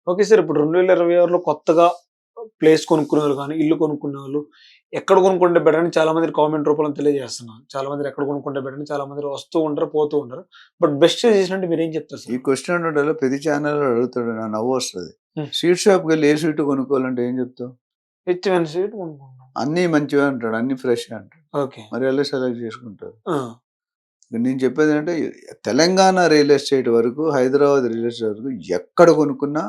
Okay sir. ఇప్పుడు 2026లో కొత్తగా place కొనుక్కునేవాళ్ళు గాని, ఇల్లు కొనుక్కునేవాళ్ళు ఎక్కడ కొనుక్కుంటే బెటర్ అని చాలా మంది కామెంట్ రూపంలో తెలియజేస్తున్నారు. చాలా మంది ఎక్కడ కొనుక్కుంటే బెటర్ అని చాలా మంది వస్తూ ఉంటారు, పోతూ ఉంటారు. బట్ బెస్ట్ సజెషన్ అంటే మీరేం చెప్తారు ఈ సార్? క్వశ్చన్ అడగడంలో ప్రతి ఛానల్ అడుగుతాడు, నా నవ్వు వస్తుంది. హ్మ్. స్వీట్ షాప్కి వెళ్ళి ఏ స్వీట్ కొనుక్కోవాలంటే ఏం చెప్తావు? హెచ్‌వన్ సీట్ కొనుక్కుంటాం. అన్నీ మంచివే అంటాడు, అన్ని ఫ్రెష్ అంటాడు. ఓకే. మరి ఎలా సెలెక్ట్ చేసుకుంటారు? ఆ! నేను చెప్పేది అంటే తెలంగాణ రియల్ ఎస్టేట్ వరకు, హైదరాబాద్ రియల్ ఎస్టేట్ వరకు ఎక్కడ కొనుక్కున్నా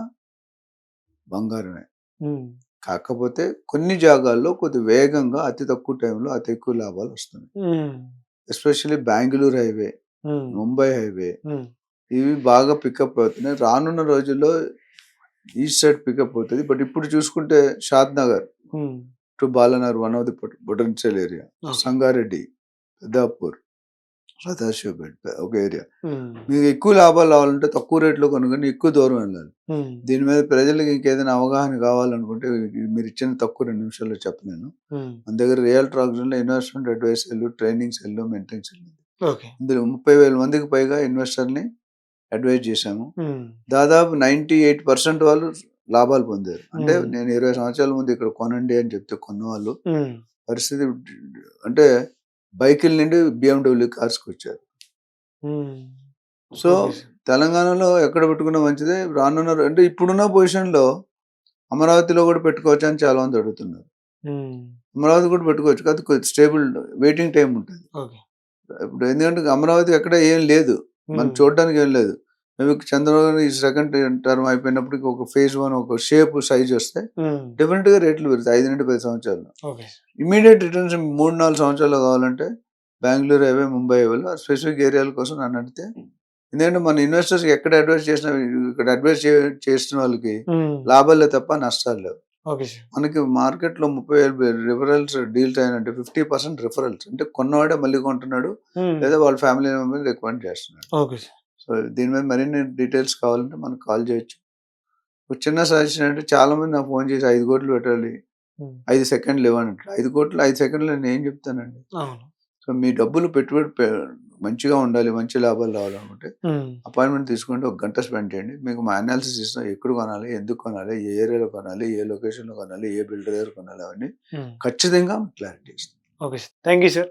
బంగారమే. హ్మ్. కాకపోతే కొన్ని జాగాల్లో కొద్ది వేగంగా అతి తక్కువ టైంలో అతి ఎక్కువ లాభాలు వస్తున్నాయి. హ్మ్. ఎస్పెషల్లీ బెంగుళూరు హైవే, హ్మ్. ముంబై హైవే హ్మ్. ఇవి బాగా పికప్ అవుతున్నాయి. రానున్న రోజుల్లో ఈస్ట్ సైడ్ పికప్ అవుతుంది. బట్ ఇప్పుడు చూసుకుంటే షాద్ నగర్ హ్మ్. To Balanagar one of the potential area, okay. Sangareddy, Peddapur, Sadasivpet ఒక ఏరియా. హ్మ్. మీకు ఎక్కువ లాభాలు రావాలంటే తక్కువ రేట్లో కొనుక్కొని ఎక్కువ దూరం వెళ్ళాలి. హ్మ్. దీని మీద ప్రజలకు ఇంకేదైనా అవగాహన కావాలనుకుంటే మీరు ఇచ్చిన తక్కువ 2 నిమిషాల్లో చెప్పలేను. హ్మ్. మన దగ్గర రియల్టర్ ఆక్సిజన్లో investment advice cell, training cell, mentoring cell ఉంది. ఓకే. ఇందులో 30,000 మందికి పైగా ఇన్వెస్టర్ని అడ్వైజ్ చేశాము. హ్మ్. దాదాపు 98% వాళ్ళు లాభాలు పొందారు. అంటే హ్మ్. నేను 20 సంవత్సరాల ముందు ఇక్కడ కొనండి అని చెప్తే కొన్నవాళ్ళు హ్మ్. పరిస్థితి అంటే బైకుల నుండి BMW కార్స్కి వచ్చారు. హ్మ్. So okay sir. తెలంగాణలో ఎక్కడ పెట్టుకున్నా మంచిదే. రానున్న అంటే ఇప్పుడున్న పొజిషన్‌లో అమరావతిలో కూడా పెట్టుకోవచ్చా అని చాలా మంది అడుగుతున్నారు. హ్మ్. అమరావతి కూడా పెట్టుకోవచ్చు. కాకపోతే కొద్దిగా స్టేబుల్ వెయిటింగ్ టైమ్ ఉంటుంది. ఓకే. ఇప్పుడు ఎందుకంటే అమరావతి ఎక్కడ ఏం లేదు. మనకు హ్మ్. చూడడానికి ఏం లేదు. మేబీ చంద్రబాబు గారు ఈ సెకండ్ టర్మ్ అయిపోయినప్పటికి ఒక ఫేజ్ 1 ఒక షేప్, సైజ్ వస్తే హ్మ్. డెఫినిట్‌గా రేట్లు పెరుగుతాయి 5-10 సంవత్సరాల్లో. Okay sir. ఇమ్మీడియేట్ రిటర్న్స్ 3-4 సంవత్సరాల్లో కావాలంటే బెంగుళూరు హైవే, ముంబై హైవేలో స్పెసిఫిక్ ఏరియాల కోసం నన్ను అడిగితే, ఎందుకంటే మన ఇన్వెస్టర్స్‌కి ఎక్కడ అడ్వైస్ చేసినా ఇక్కడ అడ్వైస్ చేస్తున్న వాళ్ళకి హ్మ్. లాభాలే తప్ప నష్టాలు లేవు. Okay sir. మనకి మార్కెట్‌లో 30,000 రిఫరల్స్ డీల్స్ అయినంటే 50% రిఫరల్స్. అంటే కొన్నవాడే మళ్ళీ కొంటున్నాడు. హ్మ్. లేదా వాళ్ళ ఫ్యామిలీ మెంబర్‌ని రికమెండ్ చేస్తున్నాడు. Okay sir. సో దీని మీద మరిన్ని డీటెయిల్స్ కావాలంటే మనకు కాల్ చేయొచ్చు. ఒక చిన్న సజెషన్ అంటే చాలామంది నాకు ఫోన్ చేసి 5,00,00,000 పెట్టాలి. హ్మ్. 5 సెకండ్లు ఇవ్వనంటారు. 5,00,00,000 5 సెకండ్లు నేనేం చెప్తానండి? అవును. సో మీ డబ్బులు పెట్టుబడి మంచిగా ఉండాలి, మంచి లాభాలు రావాలనుకుంటే హ్మ్. అపాయింట్మెంట్ తీసుకుంటే ఒక గంట స్పెండ్ చేయండి. మీకు మా అనాలిసిస్ ఇస్తాం. ఎక్కడ కొనాలి, ఎందుకు కొనాలి, ఏ ఏరియాలో కొనాలి, ఏ లొకేషన్‌లో కొనాలి, ఏ బిల్డర్ దగ్గర కొనాలి అవన్నీ హ్మ్. ఖచ్చితంగా క్లారిటీ ఇస్తాం. Okay sir. Thank you sir.